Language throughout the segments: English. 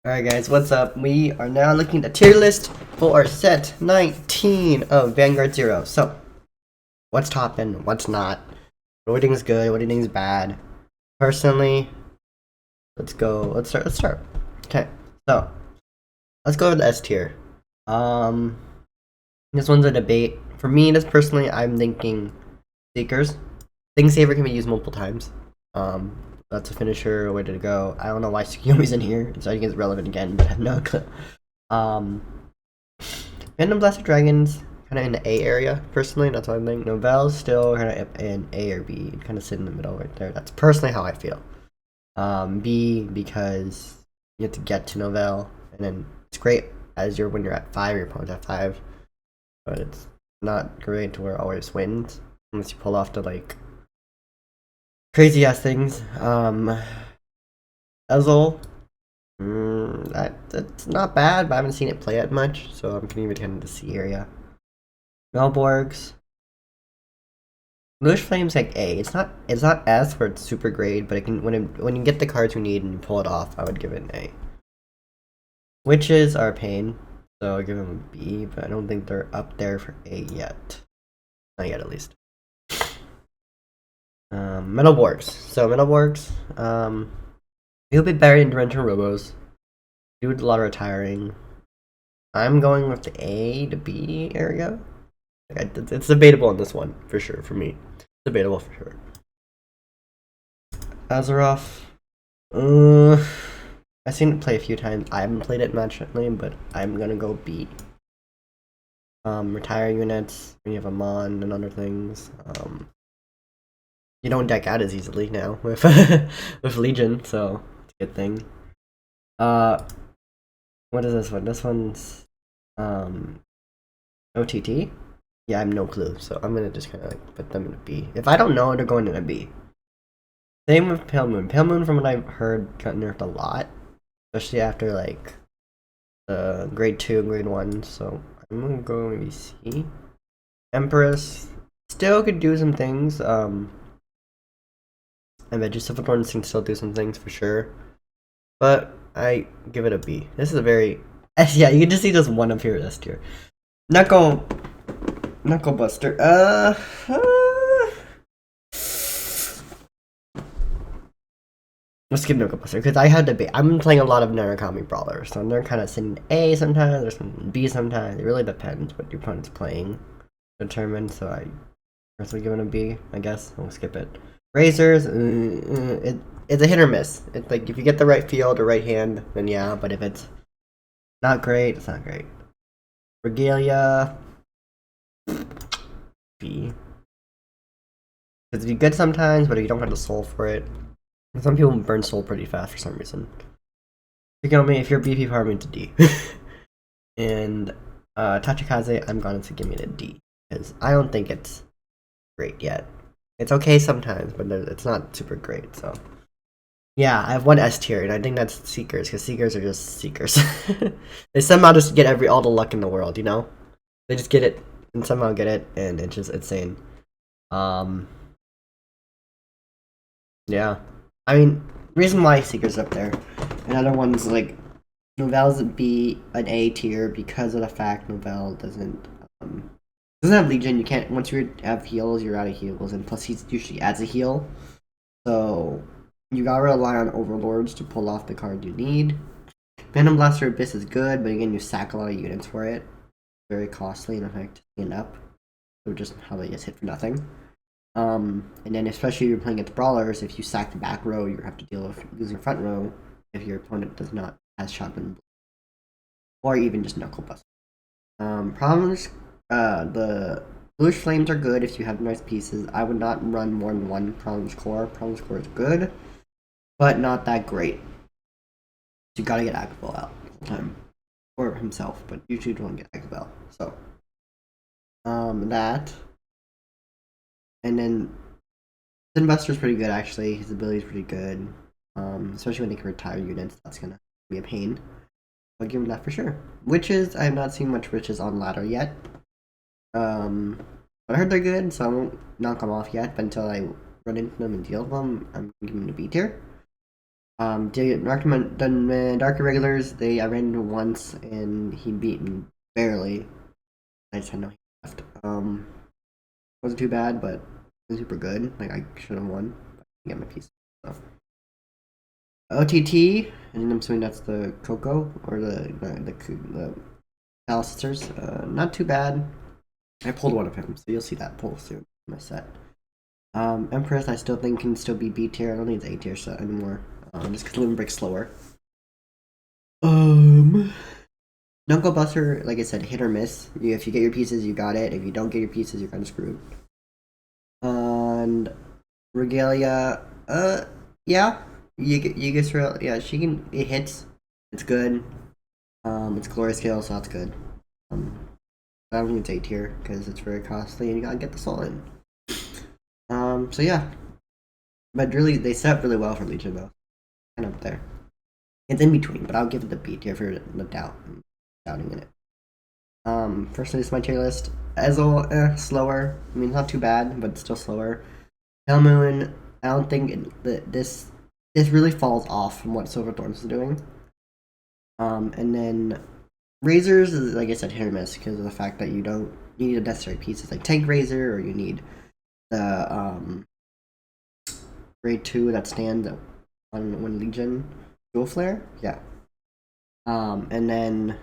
Alright guys, what's up? We are now looking at the tier list for set 19 of Vanguard 0. So, what's topping, what's not, what do you think is good, what do you think is bad? Personally, let's start. Okay, so, let's go with the S tier. This one's a debate. For me, just personally, I'm thinking Seekers. Thing Saver can be used multiple times. That's a finisher, way to go. I don't know why Tsukiyomi's in here, so I think it's relevant again, but I have no clue. Phantom Blaster Dragons, kind of in the A area, personally, that's what I think. Novelle's still kind of in A or B, kind of sit in the middle right there. That's personally how I feel. B, because you have to get to Novelle, and then it's great when you're at 5, your opponent's at 5, but it's not great to where it always wins, unless you pull off the, like, crazy ass things. Ezel, that's not bad, but I haven't seen it play that much, so I'm gonna even into the C area. Melborgs, Bluish Flame's like A. It's not S where it's super great, but it can when you get the cards you need and you pull it off, I would give it an A. Witches are a pain, so I give them a B, but I don't think they're up there for A yet. Not yet, at least. Metalborgs. So Metalborgs, a little bit better in Dimensional Robos. Do a lot of retiring. I'm going with the A to B area. It's debatable on this one, for sure, for me. Debatable for sure. Azeroth. I've seen it play a few times. I haven't played it much, but I'm gonna go B. Retire units, when you have a Mon and other things. You don't deck out as easily now with with Legion, so it's a good thing. What is this one? This one's OTT. Yeah, I have no clue, so I'm gonna just kind of like put them in a B. If I don't know, they're going in a B. Same with Pale Moon. Pale Moon, from what I've heard, got nerfed a lot, especially after like grade 2 and grade 1. So I'm gonna go maybe C. Empress still could do some things. And Vegisophathorns can still do some things for sure, but I give it a B. This is a very yeah. You can just see this one up here with S tier. Knuckle Buster. Let's skip Knuckle Buster because I had debate. I'm playing a lot of Narukami brawlers, so they're kind of sitting A sometimes, there's some B sometimes. It really depends what your opponent's playing, determined. So I personally give it a B. I guess we'll skip it. Razors, it's a hit or miss. It's like if you get the right field or right hand, then yeah. But if it's not great, it's not great. Regalia, B. It's be good sometimes, but you don't have the soul for it. Some people burn soul pretty fast for some reason. You know me, if you're BP farming, to D. And Tachikaze, I'm going to give it a D because I don't think it's great yet. It's okay sometimes, but it's not super great, so. Yeah, I have one S tier, and I think that's Seekers, because Seekers are just Seekers. They somehow just get all the luck in the world, you know? They just get it, and somehow get it, and it's just insane. Yeah. I mean, reason why Seekers up there, and other ones, like, Novelle's B an A tier because of the fact Novelle doesn't have Legion. You can't, once you have heals, you're out of heals, and plus he usually adds a heal, so you gotta rely on Overlords to pull off the card you need. Phantom Blaster Abyss is good, but again, you sack a lot of units for it. Very costly in effect to stand up, so just probably just hit for nothing. And then especially if you're playing against brawlers, if you sack the back row, you have to deal with losing front row if your opponent does not has shotgun, or even just Knuckle Buster. Problems. The Bluish Flames are good if you have nice pieces. I would not run more than one Problems Core. Problems Core is good, but not that great. So you gotta get Agabel out all the time. Or himself, but usually don't get Agabel. So, that. And then Sin Buster's pretty good actually. His ability's pretty good. Especially when they can retire units, that's gonna be a pain. I'll give him that for sure. Witches, I have not seen much witches on ladder yet. But I heard they're good, so I won't knock them off yet. But until I run into them and deal with them, I'm giving them a B tier. Dark Irregulars, I ran into once and he beat me barely. I just had no left. Wasn't too bad, but it was super good. Like I should have won. But I didn't get my piece. So. OTT, and I'm assuming that's the Coco or the Palace Sisters. Not too bad. I pulled one of him, so you'll see that pull soon in my set. Empress, I still think can still be B tier. I don't think it's A tier set anymore. Just because Living Brick's slower. Knuckle Buster, like I said, hit or miss. If you get your pieces, you got it. If you don't get your pieces, you're kind of screwed. And Regalia, yeah, you get yeah, she can. It hits. It's good. It's Glory Scale, so that's good. I don't think it's A tier because it's very costly and you gotta get the soul in. So yeah, but really they set up really well for Legion though, kind of up there. It's in between, but I'll give it the B tier for the doubting in it. Firstly, this is my tier list. Ezel, slower. I mean, it's not too bad, but it's still slower. Pale Moon, I don't think this really falls off from what Silver Thorns is doing. And then Razors is, like I said, hit or miss because of the fact that you need the necessary pieces like Tank Razor, or you need the grade 2 that stands on when Legion Dual Flare. Yeah. And then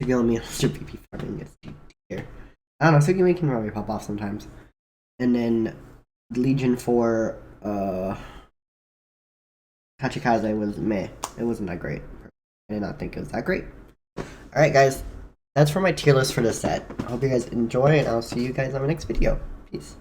Sugilmi Mr. PP farming is here. I don't know, Sugilmi can probably pop off sometimes. And then Legion 4 Hachikaze was meh. It wasn't that great. I did not think it was that great. Alright guys, that's for my tier list for this set. I hope you guys enjoy, and I'll see you guys on my next video. Peace.